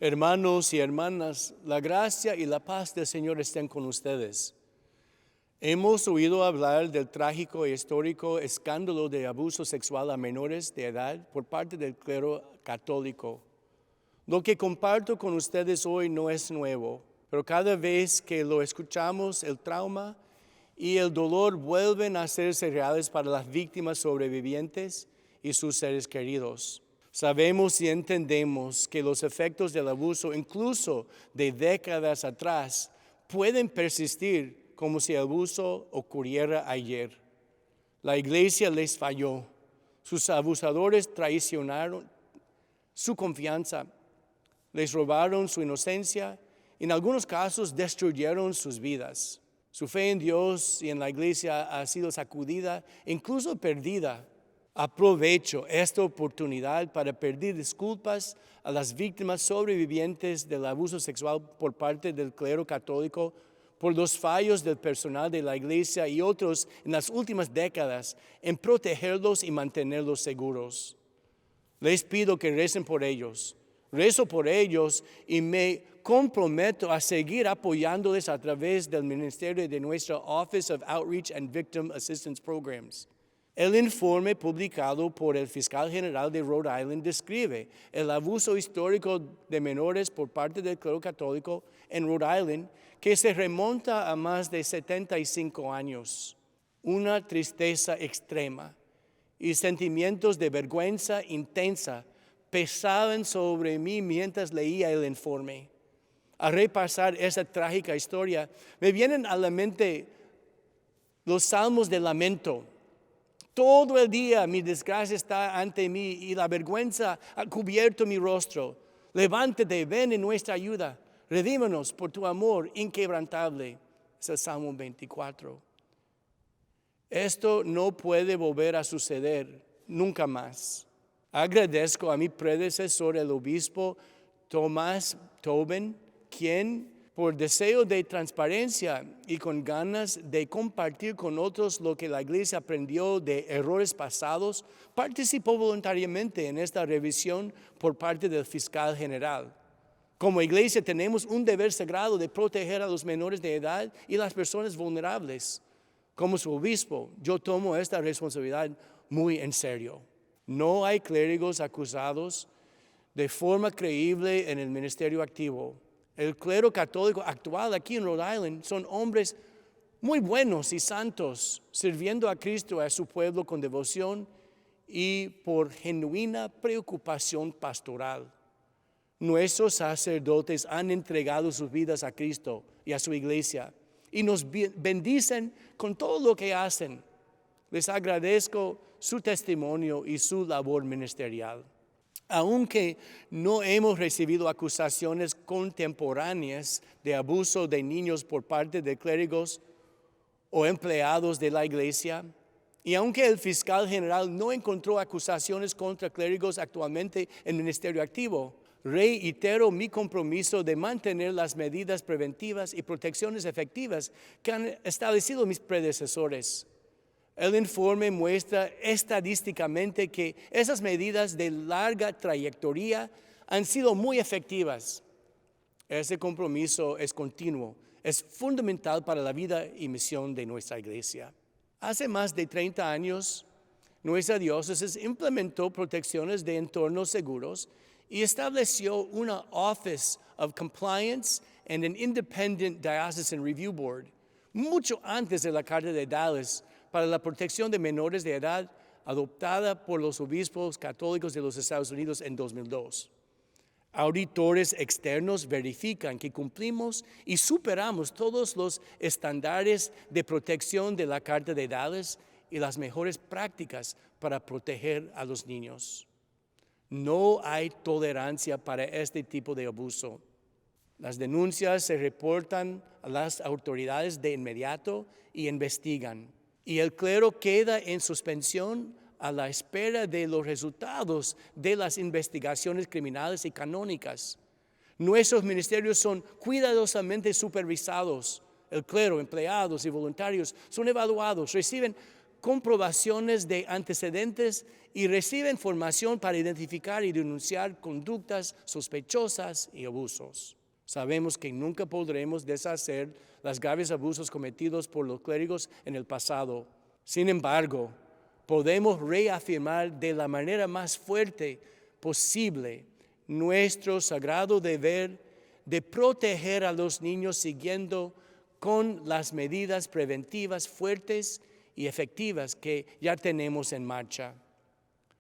Hermanos y hermanas, la gracia y la paz del Señor estén con ustedes. Hemos oído hablar del trágico e histórico escándalo de abuso sexual a menores de edad por parte del clero católico. Lo que comparto con ustedes hoy no es nuevo, pero cada vez que lo escuchamos, el trauma y el dolor vuelven a hacerse reales para las víctimas sobrevivientes y sus seres queridos. Sabemos y entendemos que los efectos del abuso, incluso de décadas atrás, pueden persistir como si el abuso ocurriera ayer. La iglesia les falló. Sus abusadores traicionaron su confianza, les robaron su inocencia y en algunos casos destruyeron sus vidas. Su fe en Dios y en la iglesia ha sido sacudida, incluso perdida. Aprovecho esta oportunidad para pedir disculpas a las víctimas sobrevivientes del abuso sexual por parte del clero católico por los fallos del personal de la iglesia y otros en las últimas décadas en protegerlos y mantenerlos seguros. Les pido que recen por ellos. Rezo por ellos y me comprometo a seguir apoyándoles a través del ministerio de nuestra Office of Outreach and Victim Assistance Programs. El informe publicado por el fiscal general de Rhode Island describe el abuso histórico de menores por parte del clero católico en Rhode Island que se remonta a más de 75 años. Una tristeza extrema y sentimientos de vergüenza intensa pesaban sobre mí mientras leía el informe. Al repasar esa trágica historia, me vienen a la mente los salmos de lamento. Todo el día mi desgracia está ante mí y la vergüenza ha cubierto mi rostro. Levántate, ven en nuestra ayuda. Redímanos por tu amor inquebrantable. Es el Salmo 24. Esto no puede volver a suceder nunca más. Agradezco a mi predecesor, el obispo Thomas Tobin, quien, por deseo de transparencia y con ganas de compartir con otros lo que la iglesia aprendió de errores pasados, participó voluntariamente en esta revisión por parte del fiscal general. Como iglesia tenemos un deber sagrado de proteger a los menores de edad y las personas vulnerables. Como su obispo, yo tomo esta responsabilidad muy en serio. No hay clérigos acusados de forma creíble en el ministerio activo. El clero católico actual aquí en Rhode Island son hombres muy buenos y santos, sirviendo a Cristo y a su pueblo con devoción y por genuina preocupación pastoral. Nuestros sacerdotes han entregado sus vidas a Cristo y a su iglesia y nos bendicen con todo lo que hacen. Les agradezco su testimonio y su labor ministerial. Aunque no hemos recibido acusaciones contemporáneas de abuso de niños por parte de clérigos o empleados de la iglesia, y aunque el fiscal general no encontró acusaciones contra clérigos actualmente en el ministerio activo, reitero mi compromiso de mantener las medidas preventivas y protecciones efectivas que han establecido mis predecesores. El informe muestra estadísticamente que esas medidas de larga trayectoria han sido muy efectivas. Ese compromiso es continuo, es fundamental para la vida y misión de nuestra iglesia. Hace más de 30 años, nuestra diócesis implementó protecciones de entornos seguros y estableció una Office of Compliance and an Independent Diocesan Review Board, mucho antes de la Carta de Dallas, para la protección de menores de edad adoptada por los obispos católicos de los Estados Unidos en 2002. Auditores externos verifican que cumplimos y superamos todos los estándares de protección de la Carta de Dallas y las mejores prácticas para proteger a los niños. No hay tolerancia para este tipo de abuso. Las denuncias se reportan a las autoridades de inmediato y investigan. Y el clero queda en suspensión a la espera de los resultados de las investigaciones criminales y canónicas. Nuestros ministerios son cuidadosamente supervisados. El clero, empleados y voluntarios son evaluados, reciben comprobaciones de antecedentes y reciben formación para identificar y denunciar conductas sospechosas y abusos. Sabemos que nunca podremos deshacer los graves abusos cometidos por los clérigos en el pasado. Sin embargo, podemos reafirmar de la manera más fuerte posible nuestro sagrado deber de proteger a los niños siguiendo con las medidas preventivas fuertes y efectivas que ya tenemos en marcha.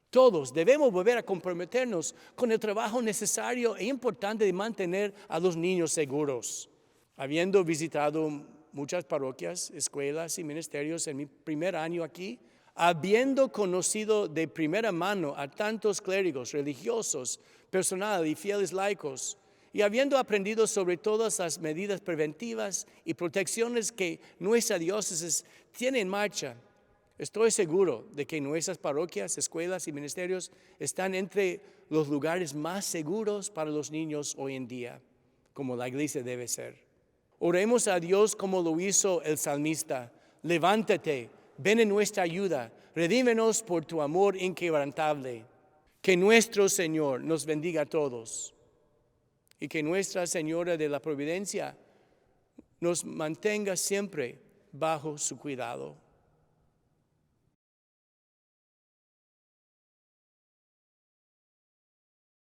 Todos debemos volver a comprometernos con el trabajo necesario e importante de mantener a los niños seguros. Habiendo visitado muchas parroquias, escuelas y ministerios en mi primer año aquí, habiendo conocido de primera mano a tantos clérigos, religiosos, personal y fieles laicos, y habiendo aprendido sobre todas las medidas preventivas y protecciones que nuestra diócesis tiene en marcha, estoy seguro de que nuestras parroquias, escuelas y ministerios están entre los lugares más seguros para los niños hoy en día, como la iglesia debe ser. Oremos a Dios como lo hizo el salmista. Levántate, ven en nuestra ayuda, redímenos por tu amor inquebrantable. Que nuestro Señor nos bendiga a todos y que Nuestra Señora de la Providencia nos mantenga siempre bajo su cuidado.